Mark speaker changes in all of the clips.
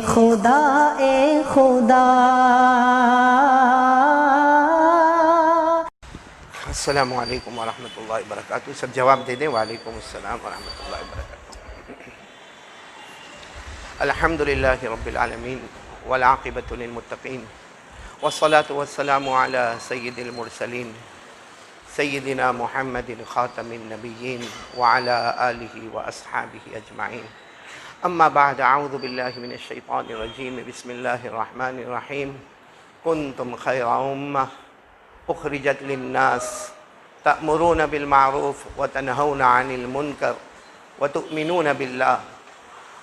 Speaker 1: خدا اے خدا۔
Speaker 2: السلام علیکم ورحمۃ اللہ وبرکاتہ۔ سب جواب دے دیں۔ وعلیکم السلام ورحمۃ اللہ وبرکاتہ۔ الحمدللہ رب العالمین والعاقبۃ للمتقین والصلاة والسلام علی سید المرسلین سیدنا محمد خاتم النبیین وعلی آلہ واصحابہ اجمعین۔ اما بعد، اعوذ باللہ من الشیطان الرجیم، بسم اللہ الرحمن الرحیم۔ کنتم خیر امہ اخرجت للناس تأمرون بالمعروف وتنہون عن المنکر وتؤمنون باللہ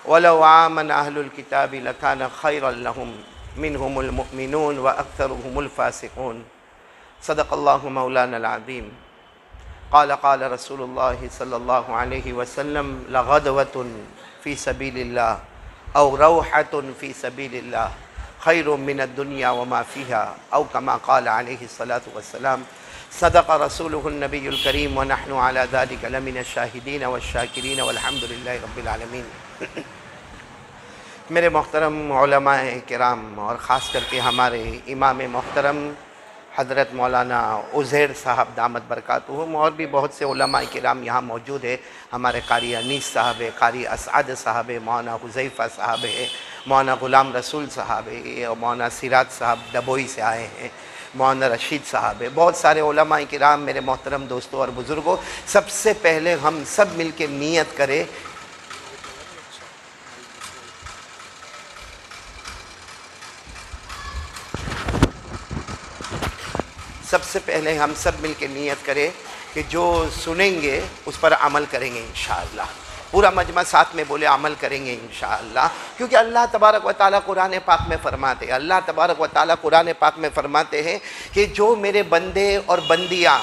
Speaker 2: ولو آمن اہل الکتاب لکان خیرا لہم منہم المؤمنون واکثرهم الفاسقون۔ صدق اللہ مولانا العظیم۔ قال قال رسول اللہ صلی اللہ علیہ وسلم، لغدوۃ فی سبیل اللہ او روحۃ فی سبیل اللہ خیر من الدنیا وما فیها او کما قال علیہ الصلاۃ والسلام۔ صدق رسولہ النبی الکریم ونحن علی ذلک لمن الشاہدین والشاکرین والحمد للہ رب العالمین۔ میرے محترم علماء کرام اور خاص کر کے ہمارے امام محترم حضرت مولانا عزیر صاحب دامت برکاتہم، اور بھی بہت سے علماء کرام یہاں موجود ہے۔ ہمارے قاری انیس صاحب ہے، قاری اسعد صاحب ہے، مولانا حذیفہ صاحب ہے، مولانا غلام رسول صاحب ہے، اور مولانا سراج صاحب دبوئی سے آئے ہیں، مولانا رشید صاحب ہے، بہت سارے علماء کرام۔ میرے محترم دوستوں اور بزرگوں، سب سے پہلے ہم سب مل کے نیت کریں، سب سے پہلے ہم سب مل کے نیت کریں کہ جو سنیں گے اس پر عمل کریں گے انشاءاللہ۔ پورا مجمع ساتھ میں بولے عمل کریں گے انشاءاللہ، کیونکہ اللہ تبارک و تعالیٰ قرآن پاک میں فرماتے ہیں، اللہ تبارک و تعالیٰ قرآن پاک میں فرماتے ہیں کہ جو میرے بندے اور بندیاں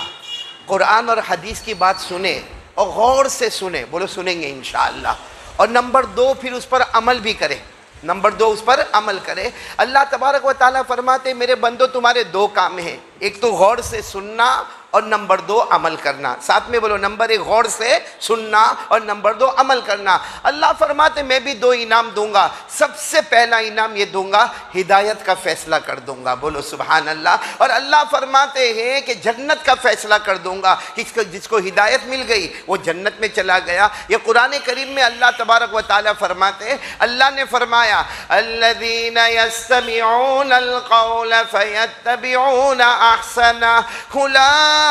Speaker 2: قرآن اور حدیث کی بات سنیں اور غور سے سنیں، بولو سنیں گے انشاءاللہ، اور نمبر دو پھر اس پر عمل بھی کریں، نمبر دو اس پر عمل کرے۔ اللہ تبارک و تعالیٰ فرماتے ہیں میرے بندو تمہارے دو کام ہیں، ایک تو غور سے سننا اور نمبر دو عمل کرنا۔ ساتھ میں بولو، نمبر ایک غور سے سننا اور نمبر دو عمل کرنا۔ اللہ فرماتے میں بھی دو انعام دوں گا، سب سے پہلا انعام یہ دوں گا ہدایت کا فیصلہ کر دوں گا، بولو سبحان اللہ۔ اور اللہ فرماتے ہیں کہ جنت کا فیصلہ کر دوں گا، جس کو ہدایت مل گئی وہ جنت میں چلا گیا۔ یہ قرآن کریم میں اللہ تبارک و تعالیٰ فرماتے ہیں، اللہ نے فرمایا الذین یستمعون القول فیتبعون احسنہ اولئک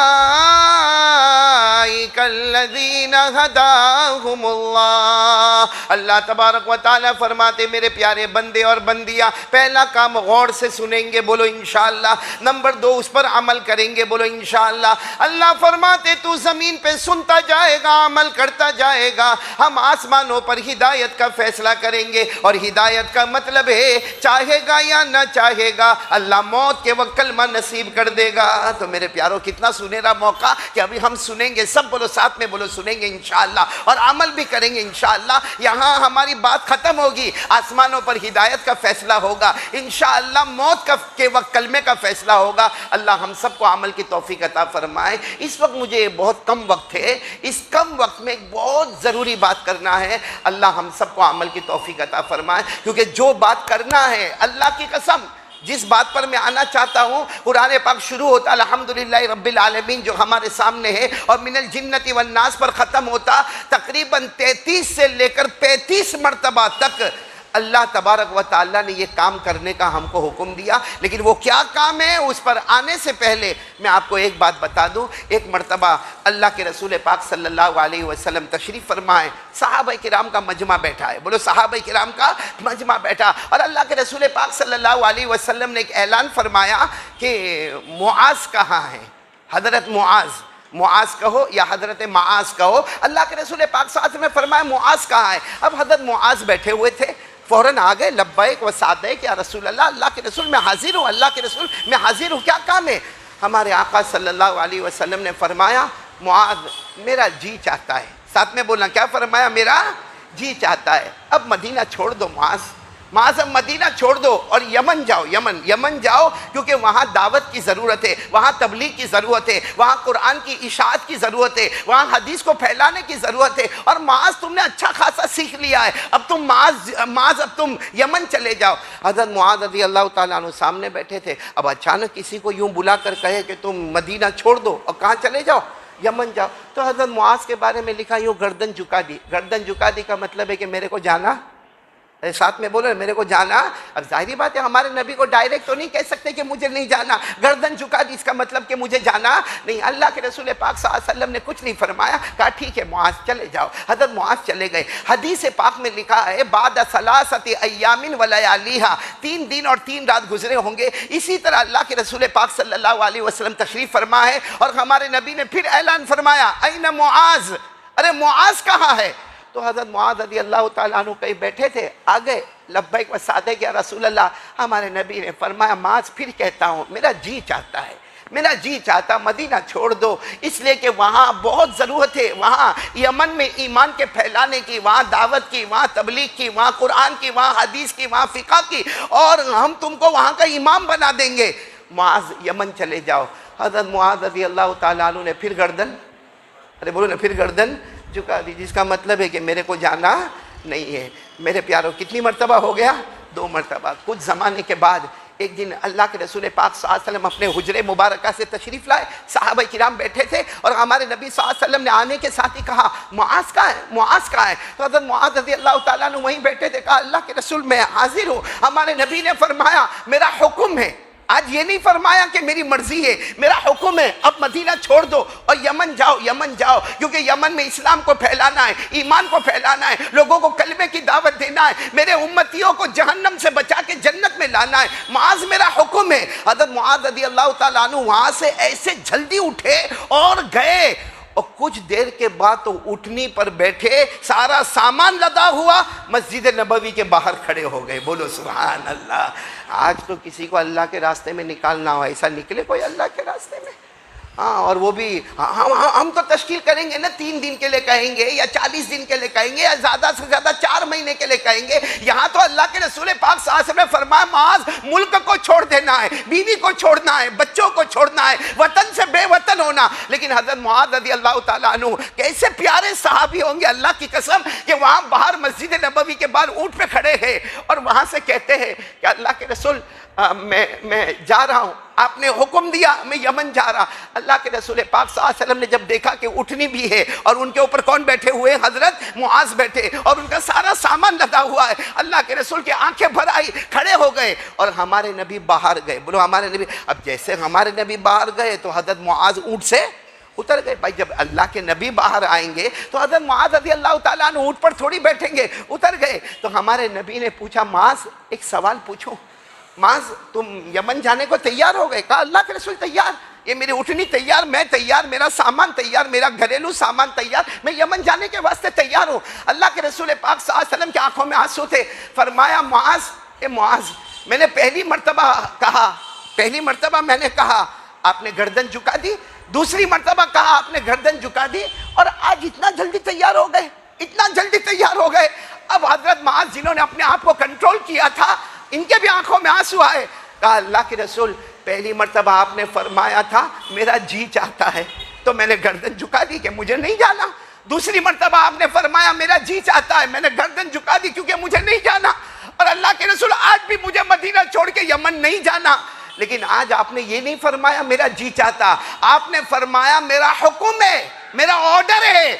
Speaker 2: الذین ہداہم اللہ۔ اللہ تبارک و تعالیٰ فرماتے میرے پیارے بندے اور بندیاں، پہلا کام غور سے سنیں گے، بولو انشاءاللہ، نمبر دو اس پر عمل کریں گے، بولو انشاءاللہ۔ اللہ فرماتے تو زمین پہ سنتا جائے گا، عمل کرتا جائے گا، ہم آسمانوں پر ہدایت کا فیصلہ کریں گے، اور ہدایت کا مطلب ہے چاہے گا یا نہ چاہے گا اللہ موت کے وقت کلمہ نصیب کر دے گا۔ تو میرے پیاروں کتنا سنہرا موقع کہ ابھی ہم سنیں گے، سب بولو ساتھ میں بولو سنیں گے انشاءاللہ، اور عمل بھی کریں گے انشاءاللہ۔ یہاں ہماری بات ختم ہوگی، آسمانوں پر ہدایت کا فیصلہ ہوگا انشاءاللہ، موت کے وقت کلمے کا فیصلہ ہوگا۔ اللہ ہم سب کو عمل کی توفیق عطا فرمائے۔ اس وقت مجھے بہت کم وقت ہے، اس کم وقت میں ایک بہت ضروری بات کرنا ہے، اللہ ہم سب کو عمل کی توفیق عطا فرمائے، کیونکہ جو بات کرنا ہے اللہ کی قسم، جس بات پر میں آنا چاہتا ہوں، قرآن پاک شروع ہوتا الحمدللہ رب العالمین جو ہمارے سامنے ہے، اور من الجنت والناس پر ختم ہوتا تقریباً 33 سے لے کر 35 مرتبہ تک اللہ تبارک و تعالیٰ نے یہ کام کرنے کا ہم کو حکم دیا۔ لیکن وہ کیا کام ہے، اس پر آنے سے پہلے میں آپ کو ایک بات بتا دوں۔ ایک مرتبہ اللہ کے رسول پاک صلی اللہ علیہ وسلم تشریف فرمائے، صحابہ کرام کا مجمع بیٹھا ہے، بولو صحابہ کرام کا مجمع بیٹھا، اور اللہ کے رسول پاک صلی اللہ علیہ وسلم نے ایک اعلان فرمایا کہ معاذ کہاں ہے، حضرت معاذ کہو یا حضرت معاذ کہو۔ اللہ کے رسول پاک صلی اللہ علیہ وسلم نے فرمایا معاذ کہاں ہے۔ اب حضرت معاذ بیٹھے ہوئے تھے، فوراً آ گئے، لبیک و سعدیک یا رسول اللہ، اللہ کے رسول میں حاضر ہوں، اللہ کے رسول میں حاضر ہوں، کیا کام ہے؟ ہمارے آقا صلی اللہ علیہ وسلم نے فرمایا معاذ میرا جی چاہتا ہے، ساتھ میں بولنا، کیا فرمایا؟ میرا جی چاہتا ہے اب مدینہ چھوڑ دو معاذ، معاذ مدینہ چھوڑ دو اور یمن جاؤ، یمن جاؤ، کیونکہ وہاں دعوت کی ضرورت ہے، وہاں تبلیغ کی ضرورت ہے، وہاں قرآن کی اشاعت کی ضرورت ہے، وہاں حدیث کو پھیلانے کی ضرورت ہے۔ اور معاذ تم نے اچھا خاصا سیکھ لیا ہے، اب تم معاذ اب تم یمن چلے جاؤ۔ حضرت معاذ رضی اللہ تعالیٰ عنہ سامنے بیٹھے تھے، اب اچانک کسی کو یوں بلا کر کہے کہ تم مدینہ چھوڑ دو اور کہاں چلے جاؤ؟ یمن جاؤ۔ تو حضرت معاذ کے بارے میں لکھا یوں گردن جھکا دی۔ گردن جھکا دی کا مطلب ہے کہ میرے کو جانا، ساتھ میں بولو میرے کو جانا۔ اب ظاہری بات ہے ہمارے نبی کو ڈائریکٹ تو نہیں کہہ سکتے کہ مجھے نہیں جانا، گردن جھکا دی اس کا مطلب کہ مجھے جانا نہیں۔ اللہ کے رسول پاک صلی اللہ علیہ وسلم نے کچھ نہیں فرمایا، کہا ٹھیک ہے معاذ چلے جاؤ۔ حضرت معاذ چلے گئے۔ حدیث پاک میں لکھا ہے بعد ثلاثۃ ایام ولیالیھا، 3 دن اور 3 رات گزرے ہوں گے۔ اسی طرح اللہ کے رسول پاک صلی اللہ علیہ وسلم تشریف فرما ہے اور ہمارے نبی نے پھر اعلان فرمایا این معاذ، ارے معاذ کہاں ہے؟ تو حضرت معاذ رضی اللہ تعالیٰ عنہ کہیں بیٹھے تھے، آگئے لبیک و صادق یا رسول اللہ۔ ہمارے نبی نے فرمایا معاذ پھر کہتا ہوں میرا جی چاہتا ہے، میرا جی چاہتا مدینہ چھوڑ دو، اس لیے کہ وہاں بہت ضرورت ہے، وہاں یمن میں ایمان کے پھیلانے کی، وہاں دعوت کی، وہاں تبلیغ کی، وہاں قرآن کی، وہاں حدیث کی، وہاں فقہ کی، اور ہم تم کو وہاں کا امام بنا دیں گے، معاذ یمن چلے جاؤ۔ حضرت معاذ رضی اللہ تعالیٰ عنہ نے پھر گردن، ارے بولو نا، پھر گردن جھکا دی، جس کا مطلب ہے کہ میرے کو جانا نہیں ہے۔ میرے پیاروں کتنی مرتبہ ہو گیا؟ 2 مرتبہ۔ کچھ زمانے کے بعد ایک دن اللہ کے رسول پاک صلی اللہ علیہ وسلم اپنے حجرے مبارکہ سے تشریف لائے، صحابہ کرام بیٹھے تھے اور ہمارے نبی صلی اللہ علیہ وسلم نے آنے کے ساتھ ہی کہا معاذ کہاں ہے، معاذ کہاں ہے؟ تو حضرت معاذ رضی اللہ تعالیٰ عنہ وہیں بیٹھے تھے، کہا اللہ کے رسول میں حاضر ہوں۔ ہمارے نبی نے فرمایا میرا حکم ہے، آج یہ نہیں فرمایا کہ میری مرضی ہے، میرا حکم ہے اب مدینہ چھوڑ دو اور یمن جاؤ، یمن جاؤ، کیونکہ یمن میں اسلام کو پھیلانا ہے، ایمان کو پھیلانا ہے، لوگوں کو کلمے کی دعوت دینا ہے، میرے امتیوں کو جہنم سے بچا کے جنت میں لانا ہے، معاذ میرا حکم ہے۔ حضرت معاذ رضی اللہ تعالیٰ عنہ وہاں سے ایسے جلدی اٹھے اور گئے، اور کچھ دیر کے بعد تو اٹھنی پر بیٹھے، سارا سامان لدا ہوا، مسجد نبوی کے باہر کھڑے ہو گئے۔ بولو سبحان اللہ۔ آج تو کسی کو اللہ کے راستے میں نکالنا ہو، ایسا نکلے کوئی اللہ کے راستے میں؟ ہاں، اور وہ بھی ہم تو تشکیل کریں گے نا، 3 دن کے لیے کہیں گے یا 40 دن کے لیے کہیں گے یا زیادہ سے زیادہ 4 مہینے کے لیے کہیں گے۔ یہاں تو اللہ کے رسول پاک صلی اللہ علیہ وسلم نے فرمایا معاذ ملک کو چھوڑ دینا ہے، بیوی کو چھوڑنا ہے، بچوں کو چھوڑنا ہے، وطن سے بے وطن ہونا۔ لیکن حضرت معاذ رضی اللہ تعالیٰ عنہ کیسے پیارے صحابی ہوں گے اللہ کی قسم، کہ وہاں باہر مسجد نبوی کے باہر اونٹ پہ کھڑے ہیں اور وہاں سے کہتے ہیں کہ اللہ کے رسول میں جا رہا ہوں، آپ نے حکم دیا میں یمن جا رہا۔ اللہ کے رسول پاک صلی اللہ علیہ وسلم نے جب دیکھا کہ اٹھنی بھی ہے اور ان کے اوپر کون بیٹھے ہوئے؟ حضرت معاذ بیٹھے، اور ان کا سارا سامان لدا ہوا ہے، اللہ کے رسول کی آنکھیں بھر آئی، کھڑے ہو گئے اور ہمارے نبی باہر گئے۔ بولو ہمارے نبی۔ اب جیسے ہمارے نبی باہر گئے تو حضرت معاذ اونٹ سے اتر گئے۔ بھائی جب اللہ کے نبی باہر آئیں گے تو حضرت معاذ رضی اللہ تعالیٰ عنہ اونٹ پر تھوڑی بیٹھیں گے، اتر گئے۔ تو ہمارے نبی نے پوچھا معاذ ایک سوال پوچھوں، معاذ تم یمن جانے کو تیار ہو گئے؟ کہا اللہ کے رسول تیار، یہ میری اٹھنی تیار، میں تیار، میرا سامان تیار، میرا گھریلو سامان تیار، میں یمن جانے کے واسطے تیار ہوں۔ اللہ کے رسول پاک صلی اللہ علیہ وسلم کی آنکھوں میں آنسو تھے۔ فرمایا معاذ، اے معاذ میں نے پہلی مرتبہ میں نے کہا آپ نے گردن جھکا دی، دوسری مرتبہ کہا آپ نے گردن جھکا دی، اور آج اتنا جلدی تیار ہو گئے، اتنا جلدی تیار ہو گئے۔ اب حضرت معاذ جنہوں نے اپنے آپ کو کنٹرول کیا تھا، ان کے بھی آنکھوں میں آنسو آئے۔ کہا اللہ کے رسول پہلی مرتبہ آپ نے فرمایا تھا میرا جی چاہتا ہے تو میں نے گردن جھکا دی کہ مجھے نہیں جانا، دوسری مرتبہ آپ نے فرمایا میرا جی چاہتا ہے، میں نے گردن جھکا دی کیونکہ مجھے نہیں جانا، اور اللہ کے رسول آج بھی مجھے مدینہ چھوڑ کے یمن نہیں جانا۔ لیکن آج آپ نے یہ نہیں فرمایا میرا جی چاہتا، آپ نے فرمایا میرا حکم ہے، میرا آرڈر ہے۔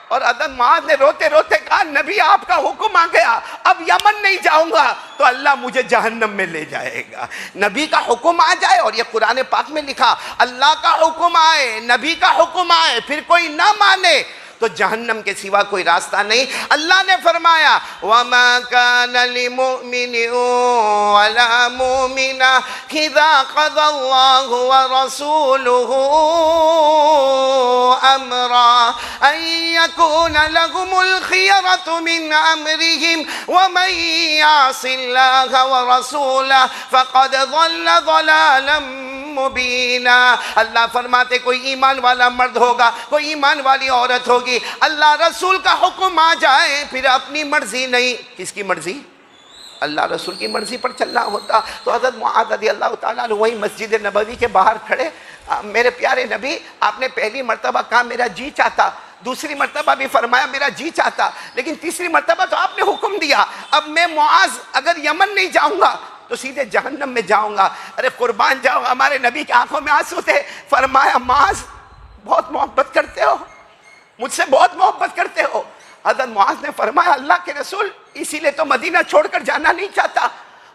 Speaker 2: اور حضرت معاذ نے روتے روتے کہا نبی آپ کا حکم آ گیا، اب یمن نہیں جاؤں گا تو اللہ مجھے جہنم میں لے جائے گا۔ نبی کا حکم آ جائے، اور یہ قرآن پاک میں لکھا اللہ کا حکم آئے، نبی کا حکم آئے، پھر کوئی نہ مانے تو جہنم کے سوا کوئی راستہ نہیں۔ اللہ نے فرمایا وَمَا كَانَ لِمُؤْمِنٍ وَلَا مُؤْمِنَةٍ إِذَا قَضَى اللَّهُ وَرَسُولُهُ أَمْرًا أَن يَكُونَ لَهُمُ الْخِيَرَةُ مِنْ أَمْرِهِمْ وَمَن يَعْصِ اللَّهَ وَرَسُولَهُ فَقَدْ ضَلَّ ضَلَالًا مبینہ۔ اللہ فرماتے کوئی ایمان والا مرد ہوگا، کوئی ایمان والی عورت ہوگی، اللہ رسول کا حکم آ جائے پھر اپنی مرضی نہیں، کس کی مرضی؟ اللہ رسول کی مرضی پر چلنا ہوتا تو حضرت معاذ رضی اللہ تعالیٰ عنہ وہی مسجد نبوی کے باہر کھڑے، میرے پیارے نبی آپ نے پہلی مرتبہ کہا میرا جی چاہتا، دوسری مرتبہ بھی فرمایا میرا جی چاہتا، لیکن تیسری مرتبہ تو آپ نے حکم دیا، اب میں معاذ اگر یمن نہیں جاؤں گا تو سیدھے جہنم میں جاؤں گا۔ ارے قربان جاؤ، ہمارے نبی کی آنکھوں میں آنسو تھے۔ فرمایا معاذ بہت محبت کرتے ہو، مجھ سے بہت محبت کرتے ہو۔ حضرت معاذ نے فرمایا اللہ کے رسول اسی لیے تو مدینہ چھوڑ کر جانا نہیں چاہتا۔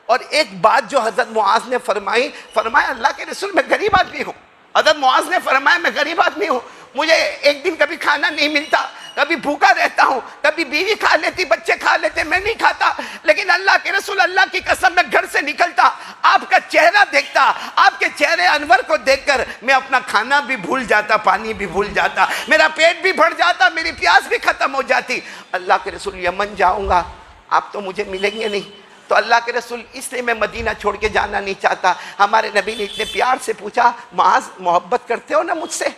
Speaker 2: اور ایک بات جو حضرت معاذ نے فرمائی، فرمایا اللہ کے رسول میں غریب آدمی ہوں۔ حضرت معاذ نے فرمایا میں غریب آدمی ہوں، مجھے ایک دن کبھی کھانا نہیں ملتا، کبھی بھوکا رہتا ہوں، کبھی بیوی کھا لیتی، بچے کھا لیتے، میں نہیں کھاتا، لیکن اللہ کے رسول اللہ کی قسم میں گھر سے نکلتا آپ کا چہرہ دیکھتا، آپ کے چہرے انور کو دیکھ کر میں اپنا کھانا بھی بھول جاتا، پانی بھی بھول جاتا، میرا پیٹ بھی بھر جاتا، میری پیاس بھی ختم ہو جاتی۔ اللہ کے رسول یمن جاؤں گا آپ تو مجھے ملیں گے نہیں، تو اللہ کے رسول اس لیے میں مدینہ چھوڑ کے جانا نہیں چاہتا۔ ہمارے نبی نے اتنے پیار سے پوچھا معاذ محبت کرتے ہو نا مجھ سے،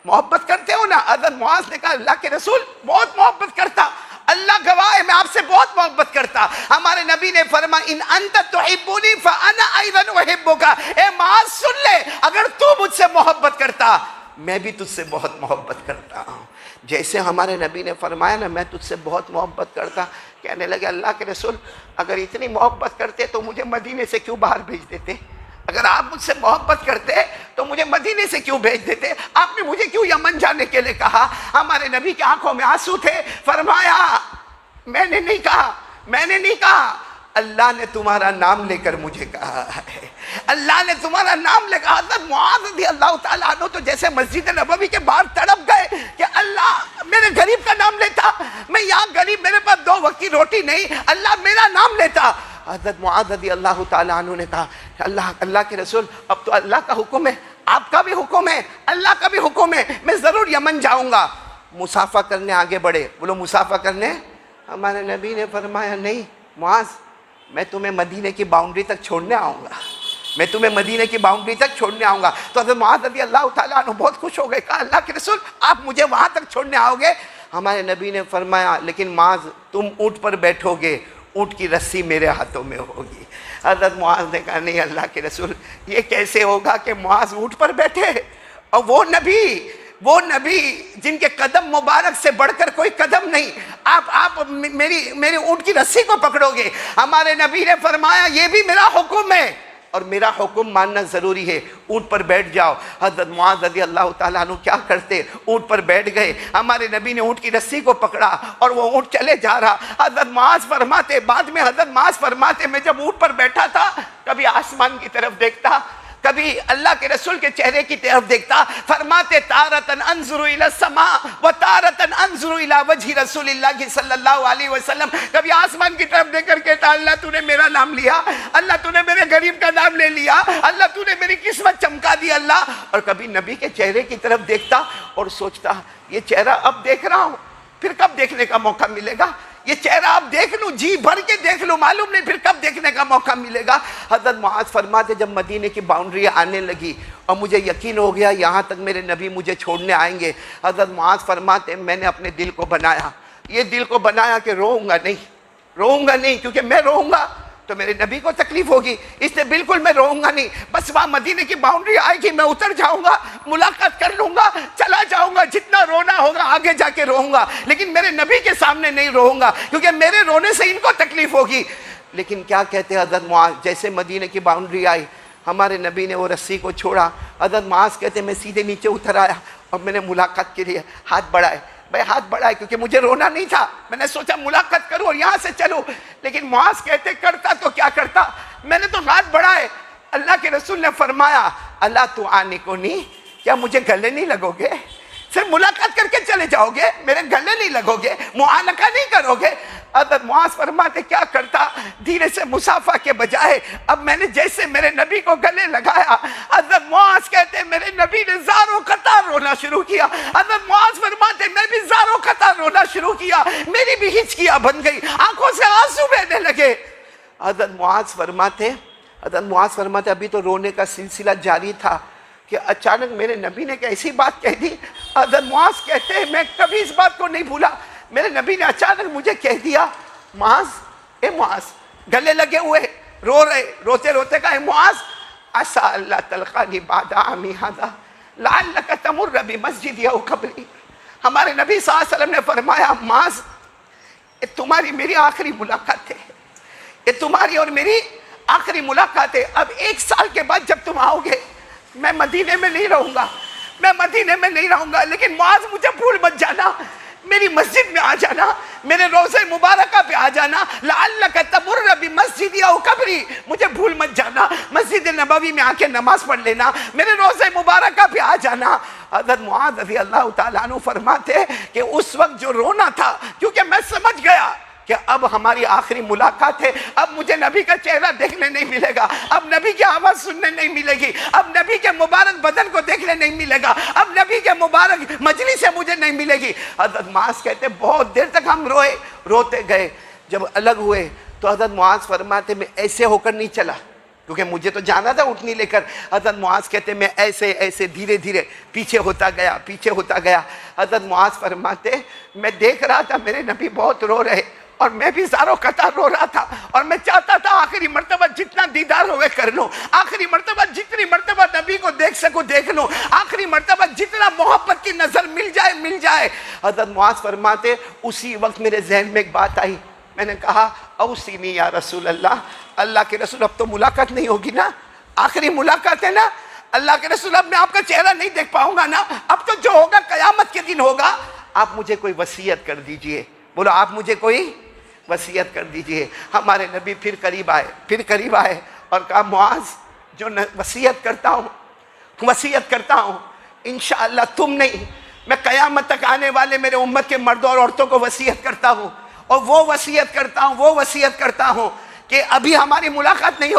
Speaker 2: محبت کرتے ہو نا؟ حضرت معاذ نے کہا اللہ کے رسول بہت محبت کرتا، اللہ گواہ ہے میں آپ سے بہت محبت کرتا۔ ہمارے نبی نے فرمایا ان انت تحبونی فانا ایضا احبک، اے معاذ سن لے، اگر تو مجھ سے محبت کرتا میں بھی تجھ سے بہت محبت کرتا ہوں۔ جیسے ہمارے نبی نے فرمایا نا میں تجھ سے بہت محبت کرتا، کہنے لگے اللہ کے رسول اگر اتنی محبت کرتے تو مجھے مدینے سے کیوں باہر بھیج دیتے؟ اگر آپ مجھ سے محبت کرتے تو مجھے مدینے سے کیوں بھیج دیتے؟ آپ نے مجھے کیوں یمن جانے کے لیے کہا؟ ہمارے نبی کی آنکھوں میں آنسو تھے۔ فرمایا میں نے نہیں کہا، میں نے نہیں کہا، اللہ نے تمہارا نام لے کر مجھے کہا ہے، اللہ نے تمہارا نام لے کہا۔ حضرت معاذ رضی اللہ تعالیٰ عنہ تو جیسے مسجد نبوی کے باہر تڑپ گئے کہ اللہ میرے غریب کا نام لیتا، میں یہاں غریب، میرے پاس 2 وقت کی روٹی نہیں، اللہ میرا نام لیتا۔ حضرت معاذ رضی اللہ تعالیٰ عنہ نے کہا اللہ کے رسول اب تو اللہ کا حکم ہے، آپ کا بھی حکم ہے، اللہ کا بھی حکم ہے، میں ضرور یمن جاؤں گا۔ مسافہ کرنے آگے بڑھے، بولو مسافہ کرنے۔ ہمارے نبی نے فرمایا نہیں معاذ میں تمہیں مدینے کی باؤنڈری تک چھوڑنے آؤں گا، میں تمہیں مدینے کی باؤنڈری تک چھوڑنے آؤں گا۔ تو حضرت معاذ رضی اللہ تعالیٰ عنہ بہت خوش ہو گئے، کہا اللہ کے رسول آپ مجھے وہاں تک چھوڑنے آؤ گے؟ ہمارے نبی نے فرمایا لیکن معاذ تم اونٹ پر بیٹھو گے، اونٹ کی رسی میرے ہاتھوں میں ہوگی۔ حضرت معاذ نے کہا نہیں اللہ کے رسول یہ کیسے ہوگا کہ معاذ اونٹ پر بیٹھے، اور وہ نبی جن کے قدم مبارک سے بڑھ کر کوئی قدم نہیں، آپ میری اونٹ کی رسی کو پکڑو گے؟ ہمارے نبی نے فرمایا یہ بھی میرا حکم ہے اور میرا حکم ماننا ضروری ہے، اونٹ پر بیٹھ جاؤ۔ حضرت معاذ رضی اللہ تعالیٰ عنہ کیا کرتے، اونٹ پر بیٹھ گئے، ہمارے نبی نے اونٹ کی رسی کو پکڑا اور وہ اونٹ چلے جا رہا۔ حضرت معاذ فرماتے، بعد میں حضرت معاذ فرماتے میں جب اونٹ پر بیٹھا تھا کبھی آسمان کی طرف دیکھتا، کبھی اللہ کے رسول کے چہرے کی طرف دیکھتا، فرماتے تارتن انظر الی السماء و تارتن انظر الی وجہ رسول اللہ صلی اللہ علیہ وسلم، کبھی آسمان کی طرف دیکھ کر کہتا اللہ تو نے میرا نام لیا، اللہ تو نے میرے غریب کا نام لے لیا، اللہ تو نے میری قسمت چمکا دی اللہ۔ اور کبھی نبی کے چہرے کی طرف دیکھتا اور سوچتا یہ چہرہ اب دیکھ رہا ہوں پھر کب دیکھنے کا موقع ملے گا، یہ چہرہ اب دیکھ لوں، جی بھر کے دیکھ لوں، معلوم نہیں پھر کب دیکھنے کا موقع ملے گا۔ حضرت معاذ فرماتے جب مدینے کی باؤنڈری آنے لگی اور مجھے یقین ہو گیا یہاں تک میرے نبی مجھے چھوڑنے آئیں گے، حضرت معاذ فرماتے میں نے اپنے دل کو بنایا، یہ دل کو بنایا کہ روؤں گا نہیں، کیونکہ میں روؤں گا تو میرے نبی کو تکلیف ہوگی، اس لیے بالکل میں روؤں گا نہیں، بس وہاں مدینے کی باؤنڈری آئے گی میں اتر جاؤں گا، ملاقات کر لوں گا، چلا جاؤں گا، جتنا رونا ہوگا آگے جا کے روؤں گا، لیکن میرے نبی کے سامنے نہیں روؤں گا کیونکہ میرے رونے سے ان کو تکلیف ہوگی۔ لیکن کیا کہتے حضرت معاذ جیسے مدینے کی باؤنڈری آئی ہمارے نبی نے وہ رسی کو چھوڑا، حضرت معاذ کہتے میں سیدھے نیچے اتر آیا اور میں نے ملاقات کے لیے ہاتھ بڑھائے، ہاتھ بڑھائے کیونکہ مجھے رونا نہیں تھا، میں نے سوچا ملاقات کروں اور یہاں سے چلوں، لیکن معاذ کہتے کرتا تو کیا کرتا، میں نے تو ہاتھ بڑھائے۔ اللہ کے رسول نے فرمایا اللہ تو آنے کو نہیں، کیا مجھے گلے نہیں لگو گے؟ صرف ملاقات کر کے چلے جاؤ گے، میرے گلے نہیں لگو گے، معانقہ نہیں کرو گے؟ حضرت معاذ فرماتے کیا کرتا، دھیرے سے مسافہ کے بجائے اب میں نے جیسے میرے نبی کو گلے لگایا، حضرت معاذ کہتے میرے نبی نے زاروں قطار رونا شروع کیا، حضرت معاذ فرماتے میں بھی زاروں قطار رونا شروع کیا، میری بھی ہچکیاں بن گئی، آنکھوں سے آنسو بہنے لگے۔ حضرت معاذ فرماتے ابھی تو رونے کا سلسلہ جاری تھا کہ اچانک میرے نبی نے ایسی بات کہہ دی۔ حضرت معاذ کہتے ہیں میں کبھی اس بات کو نہیں بھولا، میرے نبی نے اچانک مجھے کہہ دیا معاذ، اے معاذ گلے لگے ہوئے رو رہے، روتے روتے کہا معاذ عسى اللہ تلقانی بعد عامی ھذا لعلک تمر بمسجدی او قبری. ہمارے نبی صلی اللہ علیہ وسلم نے فرمایا معاذ یہ تمہاری میری آخری ملاقات ہے، یہ تمہاری اور میری آخری ملاقات ہے. اب 1 سال کے بعد جب تم آؤ گے میں مدینے میں نہیں رہوں گا، میں مدینے میں نہیں رہوں گا، لیکن معاذ مجھے بھول مت جانا، میری مسجد میں آ جانا، میرے روضہ مبارکہ پہ آ جانا. لعلک تمر بمسجدی او قبری، مجھے بھول مت جانا، مسجد نبوی میں آ کے نماز پڑھ لینا، میرے روضہ مبارکہ پہ آ جانا. حضرت معاذ رضی اللہ تعالیٰ عنہ فرماتے کہ اس وقت جو رونا تھا، کیونکہ میں سمجھ گیا کہ اب ہماری آخری ملاقات ہے، اب مجھے نبی کا چہرہ دیکھنے نہیں ملے گا، اب نبی کی آواز سننے نہیں ملے گی، اب نبی کے مبارک بدن کو دیکھنے نہیں ملے گا، اب نبی کے مبارک مجلس سے مجھے نہیں ملے گی. حضرت معاذ کہتے بہت دیر تک ہم روئے، روتے گئے. جب الگ ہوئے تو حضرت معاذ فرماتے میں ایسے ہو کر نہیں چلا، کیونکہ مجھے تو جانا تھا اٹھنی لے کر. حضرت معاذ کہتے میں ایسے ایسے دھیرے دھیرے پیچھے ہوتا گیا، پیچھے ہوتا گیا. حضرت معاذ فرماتے میں دیکھ رہا تھا میرے نبی بہت رو رہے، اور میں بھی زاروں قطار رو رہا تھا، اور میں چاہتا تھا آخری مرتبہ جتنا دیدار ہوئے کر لوں، آخری مرتبہ جتنی مرتبہ نبی کو دیکھ سکوں دیکھ لوں، آخری مرتبہ جتنا محبت کی نظر مل جائے مل جائے. حضرت معاذ فرماتے اسی وقت میرے ذہن میں ایک بات آئی. میں نے کہا اوصینی یا رسول اللہ، اللہ کے رسول اب تو ملاقات نہیں ہوگی نا، آخری ملاقات ہے نا، اللہ کے رسول اب میں آپ کا چہرہ نہیں دیکھ پاؤں گا نا، اب تو جو ہوگا قیامت کے دن ہوگا، آپ مجھے کوئی وصیت کر دیجئے. بولو آپ مجھے کوئی وصیت کر دیجئے. ہمارے نبی پھر قریب آئے اور کہا معاذ جو وصیت کرتا ہوں انشاءاللہ تم نہیں، میں قیامت تک آنے والے میرے امت کے مردوں اور عورتوں کو وصیت کرتا ہوں، اور وہ وصیت کرتا ہوں کہ ابھی ہماری ملاقات نہیں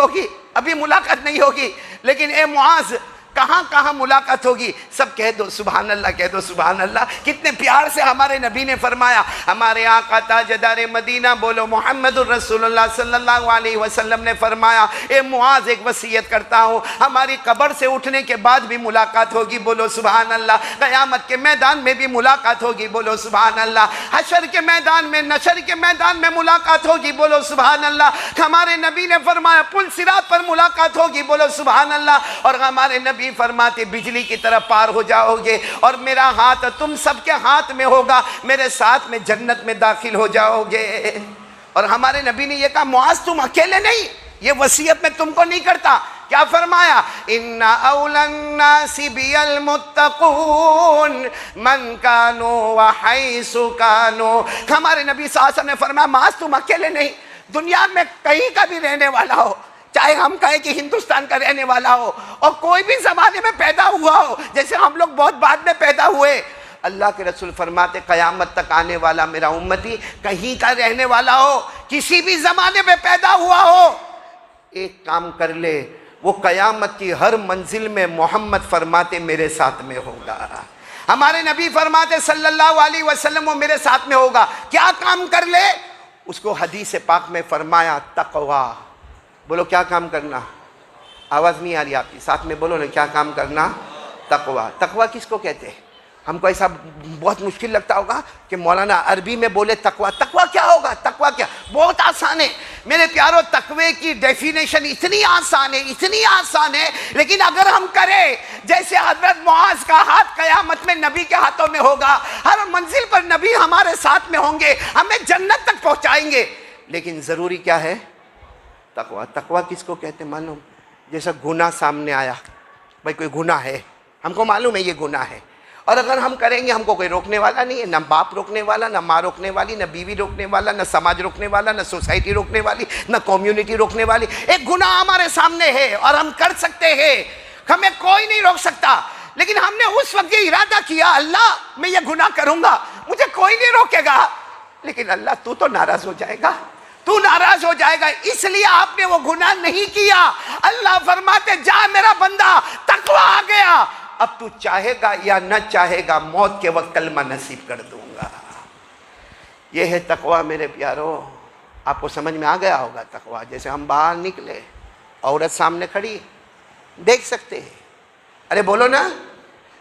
Speaker 2: ہوگی، لیکن اے معاذ کہاں کہاں ملاقات ہوگی؟ سب کہہ دو سبحان اللہ، کہہ دو سبحان اللہ. کتنے پیار سے ہمارے نبی نے فرمایا. ہمارے آقا تاجدار مدینہ بولو محمد الرسول اللہ صلی اللہ علیہ وسلم نے فرمایا اے معاذ ایک وصیت کرتا ہوں، ہماری قبر سے اٹھنے کے بعد بھی ملاقات ہوگی، بولو سبحان اللہ. قیامت کے میدان میں بھی ملاقات ہوگی، بولو سبحان اللہ. حشر کے میدان میں، نشر کے میدان میں ملاقات ہوگی، بولو سبحان اللہ. ہمارے نبی نے فرمایا پل صراط پر ملاقات ہوگی، بولو سبحان اللہ. اور ہمارے نبی فرماتے بجلی کی طرف پار ہو جاؤ گے، اور میرا ہاتھ تم سب کے ہاتھ میں ہوگا، میرے ساتھ میں جنت میں داخل ہو جاؤ گے. اور ہمارے نبی نے یہ کہا معاذ تم اکیلے نہیں، یہ وصیت میں تم کو نہیں کرتا. کیا فرمایا؟ ان اولی الناس بی المتقون من کانوا وحیث کانوا. ہمارے نبی صلی اللہ علیہ وسلم نے فرمایا معاذ تم اکیلے نہیں، دنیا میں کہیں کا بھی رہنے والا ہو، چاہے ہم کہیں کہ ہندوستان کا رہنے والا ہو اور کوئی بھی زمانے میں پیدا ہوا ہو، جیسے ہم لوگ بہت بعد میں پیدا ہوئے، اللہ کے رسول فرماتے قیامت تک آنے والا میرا امتی کہیں کا رہنے والا ہو، کسی بھی زمانے میں پیدا ہوا ہو، ایک کام کر لے، وہ قیامت کی ہر منزل میں محمد فرماتے میرے ساتھ میں ہوگا. ہمارے نبی فرماتے صلی اللہ علیہ وسلم وہ میرے ساتھ میں ہوگا. کیا کام کر لے؟ اس کو حدیث پاک میں فرمایا تقوی. بولو کیا کام کرنا؟ آواز نہیں آ رہی آپ کی، ساتھ میں بولو نا کیا کام کرنا؟ تقوی. تقوی کس کو کہتے ہیں؟ ہم کو ایسا بہت مشکل لگتا ہوگا کہ مولانا عربی میں بولے تقوی. تقوی کیا ہوگا؟ تقوی کیا؟ بہت آسان ہے میرے پیاروں. تقوی کی ڈیفینیشن اتنی آسان ہے، لیکن اگر ہم کریں جیسے حضرت معاذ کا ہاتھ قیامت میں نبی کے ہاتھوں میں ہوگا، ہر منزل پر نبی ہمارے ساتھ میں ہوں گے، ہمیں جنت تک پہنچائیں گے. لیکن ضروری کیا ہے؟ تقوی. تقوی کس کو کہتے ہیں معلوم؟ جیسا گناہ سامنے آیا، بھائی کوئی گناہ ہے، ہم کو معلوم ہے یہ گناہ ہے، اور اگر ہم کریں گے ہم کو کوئی روکنے والا نہیں ہے، نہ باپ روکنے والا، نہ ماں روکنے والی، نہ بیوی روکنے والا، نہ سماج روکنے والا، نہ سوسائٹی روکنے والی، نہ کمیونٹی روکنے والی. ایک گناہ ہمارے سامنے ہے اور ہم کر سکتے ہیں، ہمیں کوئی نہیں روک سکتا. لیکن ہم نے اس وقت یہ ارادہ کیا اللہ میں یہ گناہ کروں گا، مجھے کوئی نہیں روکے گا. لیکن اللہ تو ناراض ہو جائے گا، تو ناراض ہو جائے گا، اس لیے آپ نے وہ گناہ نہیں کیا. اللہ فرماتے جا میرا بندہ تقوی آ گیا، اب تو چاہے گا یا نہ چاہے گا موت کے وقت کلمہ نصیب کر دوں گا. یہ ہے تقوی میرے پیارو. آپ کو سمجھ میں آ گیا ہوگا تقوی. جیسے ہم باہر نکلے، عورت سامنے کھڑی، دیکھ سکتے ہیں، ارے بولو نا،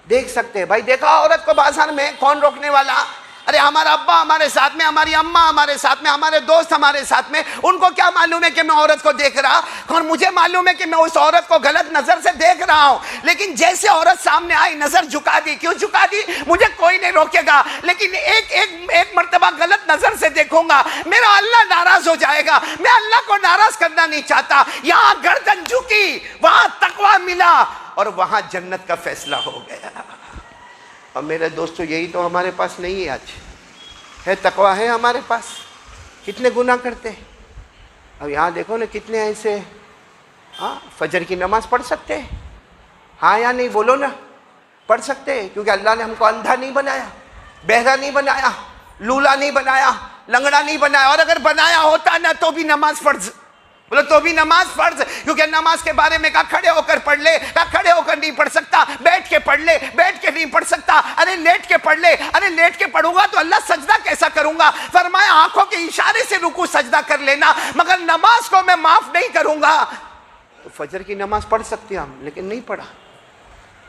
Speaker 2: دیکھ سکتے ہیں. بھائی دیکھا عورت کو بازار میں، کون روکنے والا؟ ارے ہمارا ابا ہمارے ساتھ میں، ہماری اماں ہمارے ساتھ میں، ہمارے دوست ہمارے ساتھ میں، ان کو کیا معلوم ہے کہ میں عورت کو دیکھ رہا، اور مجھے معلوم ہے کہ میں اس عورت کو غلط نظر سے دیکھ رہا ہوں، لیکن جیسے عورت سامنے آئی نظر جھکا دی. کیوں جھکا دی؟ مجھے کوئی نہیں روکے گا، لیکن ایک مرتبہ غلط نظر سے دیکھوں گا میرا اللہ ناراض ہو جائے گا. میں اللہ کو ناراض کرنا نہیں چاہتا. یہاں گردن جھکی، وہاں تقویٰ ملا، اور وہاں جنت کا فیصلہ ہو گیا. اور میرے دوستو یہی تو ہمارے پاس نہیں ہے. آج ہے تقویٰ ہے ہمارے پاس؟ کتنے گناہ کرتے ہیں. اب یہاں دیکھو نا کتنے ایسے فجر کی نماز پڑھ سکتے ہیں؟ ہاں یا نہیں بولو نا. پڑھ سکتے ہیں کیونکہ اللہ نے ہم کو اندھا نہیں بنایا، بہرا نہیں بنایا، لولا نہیں بنایا، لنگڑا نہیں بنایا. اور اگر بنایا ہوتا نا تو بھی نماز فرض، بولو تو بھی نماز فرض. کیونکہ نماز کے بارے میں کہا کھڑے ہو کر پڑھ لے، کہا کھڑے ہو کر نہیں پڑھ سکتا، بیٹھ کے پڑھ لے، بیٹھ کے نہیں پڑھ سکتا، ارے لیٹ کے پڑھ لے، ارے لیٹ کے پڑھوں گا تو اللہ سجدہ کیسا کروں گا؟ فرمایا آنکھوں کے اشارے سے رکوع سجدہ کر لینا، مگر نماز کو میں معاف نہیں کروں گا. تو فجر کی نماز پڑھ سکتے ہم، لیکن نہیں پڑھا.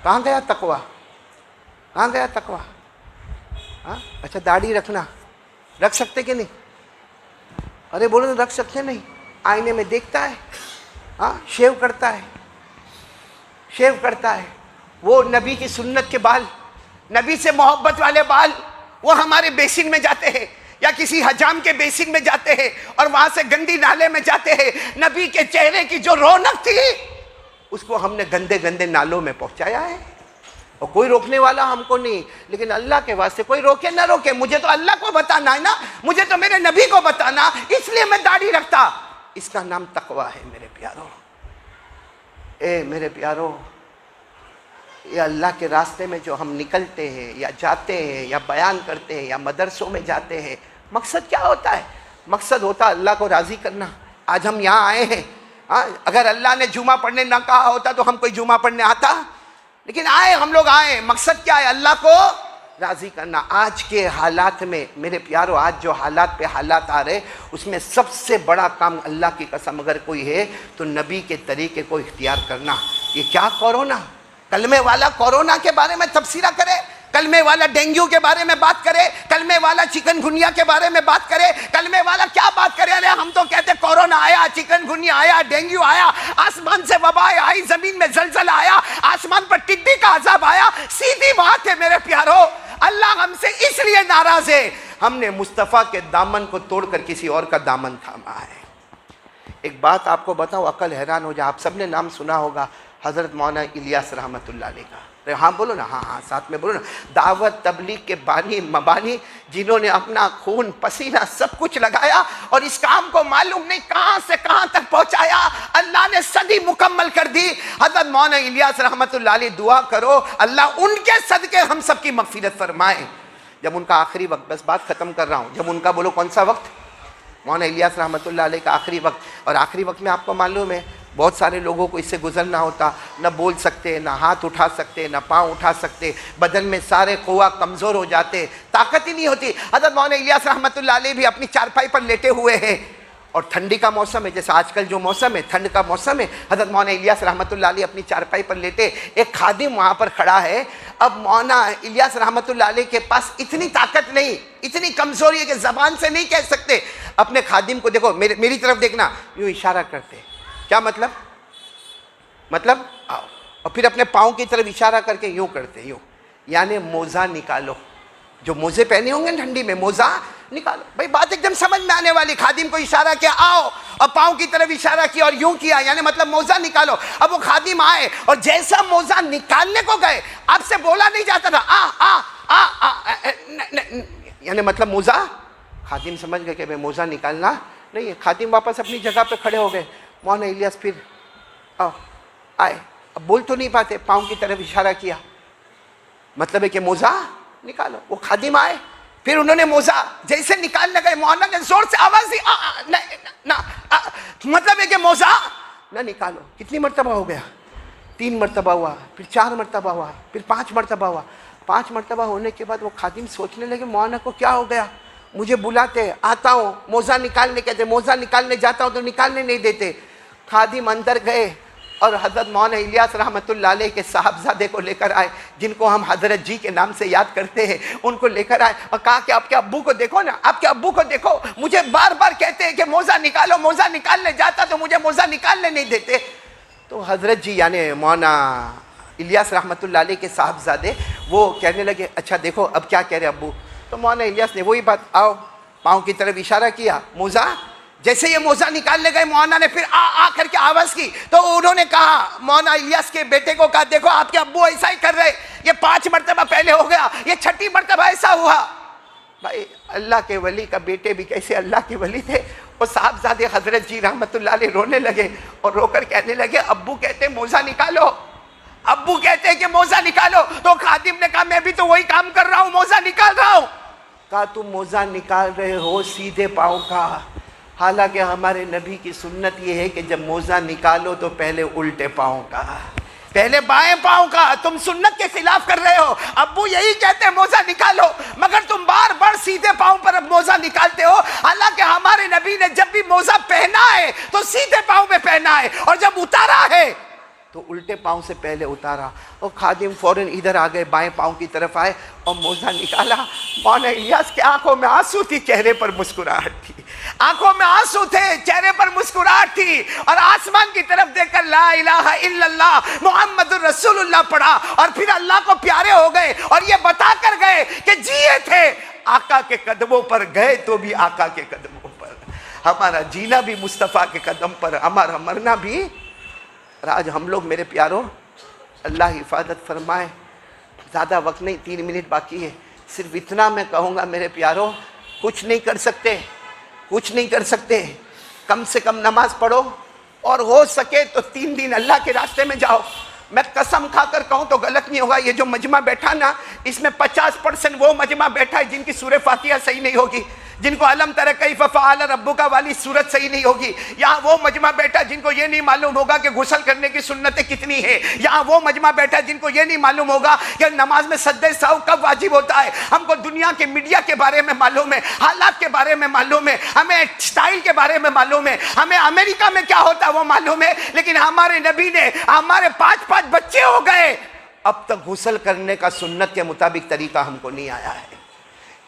Speaker 2: کہاں گیا تقویٰ؟ کہاں گیا تقویٰ؟ اچھا داڑھی رکھنا رکھ سکتے کہ نہیں؟ ارے بولو رکھ سکتے نہیں؟ آئینے میں دیکھتا ہے، شیو کرتا ہے، شیو کرتا ہے. وہ نبی کی سنت کے بال، نبی سے محبت والے بال، وہ ہمارے بیسن میں جاتے ہیں یا کسی حجام کے بیسن میں جاتے ہیں اور وہاں سے گندی نالے میں جاتے ہیں. نبی کے چہرے کی جو رونق تھی اس کو ہم نے گندے گندے نالوں میں پہنچایا ہے. اور کوئی روکنے والا ہم کو نہیں. لیکن اللہ کے واسطے کوئی روکے نہ روکے، مجھے تو اللہ کو بتانا ہے نا، مجھے تو میرے نبی کو بتانا، اس لیے میں داڑھی رکھتا. اس کا نام تقویٰ ہے میرے پیاروں. اے میرے پیاروں، یہ اللہ کے راستے میں جو ہم نکلتے ہیں یا جاتے ہیں یا بیان کرتے ہیں یا مدرسوں میں جاتے ہیں، مقصد کیا ہوتا ہے؟ مقصد ہوتا ہے اللہ کو راضی کرنا. آج ہم یہاں آئے ہیں، اگر اللہ نے جمعہ پڑھنے نہ کہا ہوتا تو ہم کوئی جمعہ پڑھنے آتا؟ لیکن آئے، ہم لوگ آئے، مقصد کیا ہے؟ اللہ کو راضی کرنا. آج کے حالات میں میرے پیارو، آج جو حالات پہ حالات آ رہے، اس میں سب سے بڑا کام اللہ کی قسم اگر کوئی ہے تو نبی کے طریقے کو اختیار کرنا. یہ کیا کورونا، کلمے والا کورونا کے بارے میں تبصرہ کرے، کلمے والا ڈینگیو کے بارے میں بات کرے، کلمے والا چکن گنیا کے بارے میں بات کرے، کلمے والا کیا بات کرے؟ ارے ہم تو کہتے کورونا آیا، چکن گنیا آیا، ڈینگیو آیا، آسمان سے وبا آئی، زمین میں زلزلہ آیا، آسمان پر ٹڈی کا عذاب آیا. سیدھی بات ہے میرے پیارو، اللہ ہم سے اس لیے ناراض ہے، ہم نے مصطفیٰ کے دامن کو توڑ کر کسی اور کا دامن تھاما ہے. ایک بات آپ کو بتاؤں، عقل حیران ہو جائے. آپ سب نے نام سنا ہوگا حضرت مولانا الیاس رحمۃ اللہ علیہ کا. ہاں بولو نا، ہاں ساتھ میں بولو نا. دعوت تبلیغ کے بانی مبانی، جنہوں نے اپنا خون پسینہ سب کچھ لگایا اور اس کام کو معلوم نہیں کہاں سے کہاں تک پہنچایا. اللہ نے صدی مکمل کر دی. حضرت مولانا الیاس رحمۃ اللہ علیہ، دعا کرو اللہ ان کے صدقے ہم سب کی مغفرت فرمائے. جب ان کا آخری وقت، بس بات ختم کر رہا ہوں، جب ان کا بولو کون سا وقت؟ مولانا الیاس رحمۃ اللہ علیہ کا آخری وقت. اور آخری وقت میں آپ کو معلوم ہے بہت سارے لوگوں کو اس سے گزرنا ہوتا، نہ بول سکتے، نہ ہاتھ اٹھا سکتے، نہ پاؤں اٹھا سکتے، بدن میں سارے قوا کمزور ہو جاتے، طاقت ہی نہیں ہوتی. حضرت مولانا الیاس رحمۃ اللہ علیہ بھی اپنی چارپائی پر لیٹے ہوئے ہیں اور ٹھنڈی کا موسم ہے، جیسے آج کل جو موسم ہے ٹھنڈ کا موسم ہے. حضرت مولانا الیاس رحمۃ اللہ علیہ اپنی چارپائی پر لیٹے، ایک خادم وہاں پر کھڑا ہے. اب مولانا الیاس رحمۃ اللہ علیہ کے پاس اتنی طاقت نہیں، اتنی کمزوری ہے کہ زبان سے نہیں کہہ سکتے. اپنے خادم کو دیکھو، میری طرف دیکھنا، یوں اشارہ کرتے. کیا مطلب آؤ، اور پھر اپنے پاؤں کی طرف اشارہ کر کے یوں کرتے، یوں، یعنی موزہ نکالو. جو موزے پہنے ہوں گے ٹھنڈی میں، موزہ نکالو. بھائی بات ایک دم سمجھ میں آنے والی. خادم کو اشارہ کیا، آؤ، اور پاؤں کی طرف اشارہ کیا اور یوں کیا، یعنی مطلب موزہ نکالو. اب وہ خادم آئے اور جیسا موزہ نکالنے کو گئے، آپ سے بولا نہیں جاتا تھا یعنی مطلب موزہ. خادم سمجھ گئے کہ موزہ نکالنا نہیں ہے. خادم واپس اپنی جگہ پہ کھڑے ہو گئے. مولانا الیاس پھر آئے، اب بول تو نہیں پاتے، پاؤں کی طرف اشارہ کیا، مطلب ہے کہ موزہ نکالو. وہ خادم آئے، پھر انہوں نے موزہ جیسے نکالنے گئے، مولانا نے زور سے آواز دی، مطلب ہے کہ موزہ نہ نکالو. کتنی مرتبہ ہو گیا؟ 3 مرتبہ ہوا، پھر 4 مرتبہ ہوا، پھر 5 مرتبہ ہوا. 5 مرتبہ ہونے کے بعد وہ خادم سوچنے لگے مولانا کو کیا ہو گیا؟ مجھے بلاتے، آتا ہوں، موزہ نکالنے کہتے، موزہ نکالنے جاتا ہوں تو نکالنے نہیں دیتے. خادم اندر گئے، اور حضرت مولانا الیاس رحمۃ اللہ علیہ کے صاحبزادے کو لے کر آئے، جن کو ہم حضرت جی کے نام سے یاد کرتے ہیں، ان کو لے کر آئے اور کہا کہ آپ کے ابو کو دیکھو نا، آپ کے ابو کو دیکھو، مجھے بار بار کہتے ہیں کہ موزہ نکالو، موزہ نکالنے جاتا تو مجھے موزہ نکالنے نہیں دیتے۔ تو حضرت جی یعنی مولانا الیاس رحمۃ اللہ علیہ کے صاحبزادے وہ کہنے لگے اچھا دیکھو اب کیا کہہ رہے ابو۔ تو مولانا الیاس نے وہی بات، آؤ، پاؤں کی طرف اشارہ کیا، موزہ۔ جیسے یہ موزہ نکالنے گئے، مولانا نے پھر آ کر کے آواز کی، تو انہوں نے کہا، مولانا الیاس کے بیٹے کو کہا دیکھو آپ کے ابو ایسا ہی کر رہے، یہ 5 مرتبہ پہلے ہو گیا، یہ 6ٹھی مرتبہ ایسا ہوا۔ بھائی اللہ کے ولی کا بیٹے بھی کیسے اللہ کے ولی تھے۔ وہ صاحبزادے حضرت جی رحمت اللہ علیہ رونے لگے اور رو کر کہنے لگے ابو کہتے موزہ نکالو، ابو کہتے ہیں کہ موزہ نکالو۔ تو خادم نے کہا میں بھی تو وہی کام کر رہا ہوں، موزہ نکال رہا ہوں۔ کہا تم موزہ نکال رہے ہو سیدھے پاؤں کا، حالانکہ ہمارے نبی کی سنت یہ ہے کہ جب موزہ نکالو تو پہلے الٹے پاؤں کا، پہلے بائیں پاؤں کا، تم سنت کے خلاف کر رہے ہو۔ ابو یہی کہتے ہیں موزہ نکالو، مگر تم بار بار سیدھے پاؤں پر موزہ نکالتے ہو، حالانکہ ہمارے نبی نے جب بھی موزہ پہنا ہے تو سیدھے پاؤں میں پہنا ہے، اور جب اتارا ہے تو الٹے پاؤں سے پہلے اتارا۔ اور خادم فوراً ادھر آ گئے، بائیں پاؤں کی طرف آئے اور موزہ نکالا۔ مولانا الیاس کے آنکھوں میں آنسو تھی، چہرے پر مسکراہٹ تھی، آنکھوں میں آنسو تھے، چہرے پر مسکراہٹ تھی، اور آسمان کی طرف دیکھ کر لا الہ الا اللہ محمد الرسول اللہ پڑھا، اور پھر اللہ کو پیارے ہو گئے اور یہ بتا کر گئے کہ جیے تھے آقا کے قدموں پر، گئے تو بھی آقا کے قدموں پر، ہمارا جینا بھی مصطفیٰ کے قدم پر، ہمارا مرنا بھی۔ اور آج ہم لوگ میرے پیاروں، اللہ حفاظت فرمائے، زیادہ وقت نہیں، 3 منٹ باقی ہے، صرف اتنا میں کہوں گا میرے پیاروں، کچھ نہیں کر سکتے، کچھ نہیں کر سکتے، کم سے کم نماز پڑھو، اور ہو سکے تو 3 دن اللہ کے راستے میں جاؤ۔ میں قسم کھا کر کہوں تو غلط نہیں ہوگا، یہ جو مجمع بیٹھا نا، اس میں 50% وہ مجمع بیٹھا ہے جن کی سورہ فاتحہ صحیح نہیں ہوگی، جن کو علم تر کیف فعل ربک والی سورت صحیح نہیں ہوگی۔ یہاں وہ مجمع بیٹھا جن کو یہ نہیں معلوم ہوگا کہ غسل کرنے کی سنتیں کتنی ہیں۔ یہاں وہ مجمع بیٹھا جن کو یہ نہیں معلوم ہوگا کہ نماز میں سجدہ سہو کب واجب ہوتا ہے۔ ہم کو دنیا کے میڈیا کے بارے میں معلوم ہے، حالات کے بارے میں معلوم ہے، ہمیں اسٹائل کے بارے میں معلوم ہے، ہمیں امریکہ میں کیا ہوتا ہے وہ معلوم ہے، لیکن ہمارے نبی نے، ہمارے 5 بچے ہو گئے، اب تک غسل کرنے کا سنت کے مطابق طریقہ ہم کو نہیں آیا ہے۔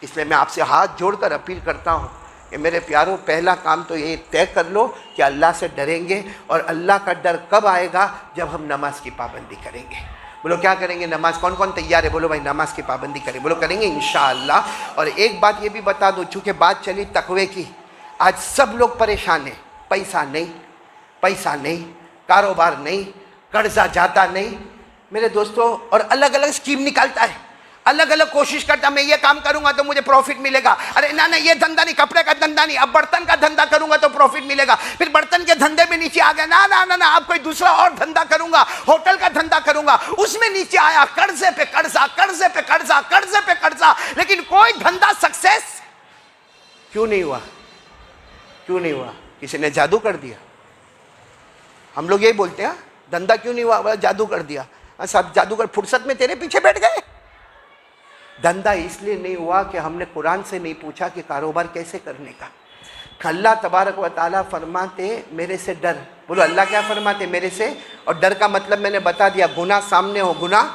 Speaker 2: اس لیے میں آپ سے ہاتھ جوڑ کر اپیل کرتا ہوں کہ میرے پیاروں، پہلا کام تو یہ طے کر لو کہ اللہ سے ڈریں گے، اور اللہ کا ڈر کب آئے گا؟ جب ہم نماز کی پابندی کریں گے۔ بولو کیا کریں گے؟ نماز، کون کون تیار ہے؟ بولو بھائی نماز کی پابندی کریں، بولو کریں گے انشاءاللہ۔ اور ایک بات یہ بھی بتا دو، چونکہ بات چلی تقوی کی، آج سب لوگ پریشان ہیں، پیسہ نہیں، کاروبار نہیں، قرضہ جاتا نہیں میرے دوستوں، اور الگ الگ اسکیم نکالتا ہے، الگ الگ کوشش کرتا، میں یہ کام کروں گا تو مجھے پروفٹ ملے گا، ارے نہ یہ دھندا نہیں، کپڑے کا دھندا نہیں، اب برتن کا دھندا کروں گا تو پروفٹ ملے گا، پھر برتن کے دھندے میں نیچے آ گیا، نہ اب کوئی دوسرا اور دھندا کروں گا، ہوٹل کا دھندا کروں گا، اس میں نیچے آیا، قرضے پہ قرضہ، لیکن کوئی دھندا سکسیس کیوں نہیں ہوا؟ کسی نے جادو کر دیا؟ ہم لوگ یہی بولتے ہیں، دھندا کیوں نہیں ہوا؟ جادو کر دیا۔ سب جادوگر فرصت میں تیرے پیچھے بیٹھ گئے۔ دھندا اس لیے نہیں ہوا کہ ہم نے قرآن سے نہیں پوچھا کہ کاروبار کیسے کرنے کا۔ اللہ تبارک و تعالیٰ فرماتے میرے سے ڈر، بولو اللہ کیا فرماتے؟ میرے سے، اور ڈر کا مطلب میں نے بتا دیا، گناہ سامنے ہو گناہ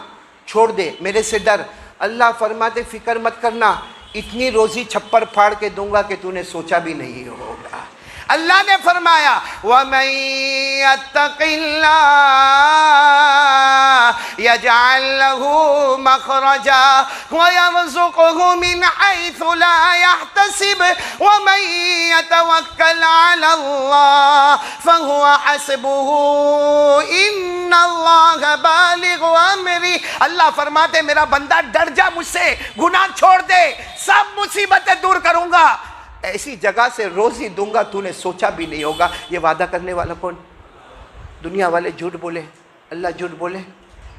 Speaker 2: چھوڑ دے، میرے سے ڈر۔ اللہ فرماتے فکر مت کرنا، اتنی روزی چھپر پھاڑ کے دوں گا کہ تو نے سوچا بھی نہیں ہوگا۔ اللہ نے فرمایا وَمَن يَتَّقِ اللَّهَ يَجْعَل لَّهُ مَخْرَجًا وَيَرْزُقْهُ مِنْ حَيْثُ لَا يَحْتَسِبُ وَمَن يَتَوَكَّلْ عَلَى اللَّهِ فَهُوَ حَسْبُهُ إِنَّ اللَّهَ بَالِغُ أَمْرِهِ۔ اللہ فرماتے میرا بندہ ڈر جا مجھ سے، گناہ چھوڑ دے، سب مصیبتیں دور کروں گا، ایسی جگہ سے روزی دوں گا تو نے سوچا بھی نہیں ہوگا۔ یہ وعدہ کرنے والا کون؟ دنیا والے جھوٹ بولے، اللہ جھوٹ بولے،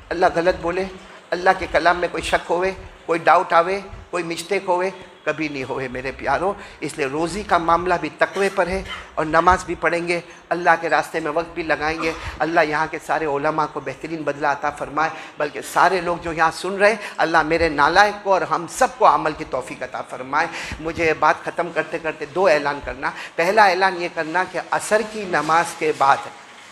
Speaker 2: اللہ غلط بولے، اللہ کے کلام میں کوئی شک ہوئے، کوئی ڈاؤٹ آوے، کوئی مسٹیک ہوئے، کبھی نہیں ہوئے میرے پیاروں۔ اس لیے روزی کا معاملہ بھی تقوی پر ہے، اور نماز بھی پڑھیں گے، اللہ کے راستے میں وقت بھی لگائیں گے۔ اللہ یہاں کے سارے علماء کو بہترین بدلہ عطا فرمائے، بلکہ سارے لوگ جو یہاں سن رہے، اللہ میرے نالائق کو اور ہم سب کو عمل کی توفیق عطا فرمائے۔ مجھے بات ختم کرتے کرتے 2 اعلان کرنا۔ پہلا اعلان یہ کرنا کہ عصر کی نماز کے بعد